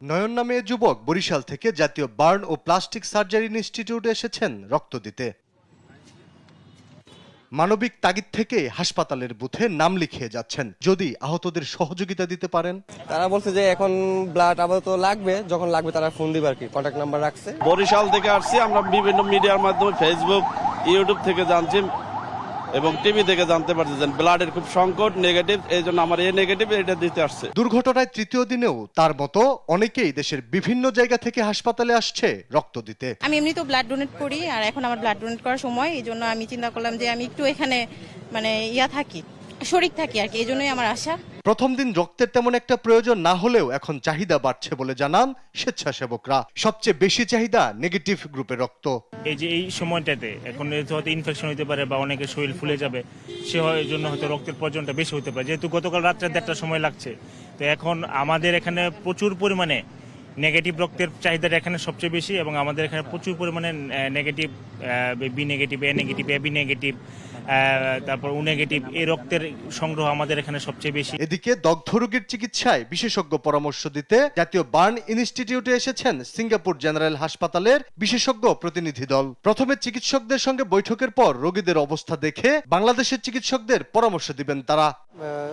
নয়ন নামে এ যুবক বরিশাল থেকে জাতীয় বার্ন ও প্লাস্টিক সার্জারি ইনস্টিটিউটে এসেছেন রক্ত দিতে। মানবিক তাগিদ থেকে হাসপাতালের বুথে নাম লিখিয়ে যাচ্ছেন, যদি আহতদের সহযোগিতা দিতে পারেন। তারা বলছে যে এখন ব্লাড আপাতত লাগবে, যখন লাগবে তারা ফোন দিবে আর কি, কন্ট্যাক্ট নাম্বার রাখছে। বরিশাল থেকে আসছি আমরা, বিভিন্ন মিডিয়ার মাধ্যমে ফেসবুক, ইউটিউব থেকে জানছি এবং টিভি থেকে জানতে পারছি যে ব্লাডের খুব সংকট, নেগেটিভ, এই জন্য আমার এই নেগেটিভ এটা দিতে আসছে। দুর্ঘটনায় তৃতীয় দিনেও তার মতো অনেকেই দেশের বিভিন্ন জায়গা থেকে হাসপাতালে আসছে রক্ত দিতে। আমি এমনি তো ব্লাড ডোনেট করি, আর এখন আমার ব্লাড ডোনেট করার সময়, এই জন্য আমি চিন্তা করলাম যে আমি একটু এখানে শরীক থাকি আর কি, এই জন্যই আমার আশা। প্রথম দিন রক্তের তেমন একটা প্রয়োজন না হলেও এখন চাহিদা বাড়ছে বলে জানান স্বেচ্ছাসেবকরা। সবচেয়ে বেশি চাহিদা নেগেটিভ গ্রুপের রক্ত। এই সময়টাতে এখন হয়তো ইনফেকশন হতে পারে বা অনেকের শরীর ফুলে যাবে, জন্য হয়তো রক্তের প্রয়োজনটা বেশি হতে পারে। যেহেতু গতকাল রাত্রে 1:30টার সময় লাগছে, তো এখন আমাদের এখানে প্রচুর পরিমাণে নেগেটিভ রক্তের চাহিদাটা এখানে সবচেয়ে বেশি, এবং আমাদের এখানে প্রচুর পরিমাণে নেগেটিভ, বি নেগেটিভ, এ নেগেটিভ, এবি নেগেটিভ, তারপর ও নেগেটিভ, এই রক্তের সংগ্রহ আমাদের এখানে সবচেয়ে বেশি। এদিকে দগ্ধ রোগীর চিকিৎসায় বিশেষজ্ঞ পরামর্শ দিতে জাতীয় বার্ন ইনস্টিটিউটে এসেছেন সিঙ্গাপুর জেনারেল হাসপাতালের বিশেষজ্ঞ প্রতিনিধি দল। প্রথমে চিকিৎসকদের সঙ্গে বৈঠকের পর রোগীদের অবস্থা দেখে বাংলাদেশের চিকিৎসকদের পরামর্শ দিবেন তারা।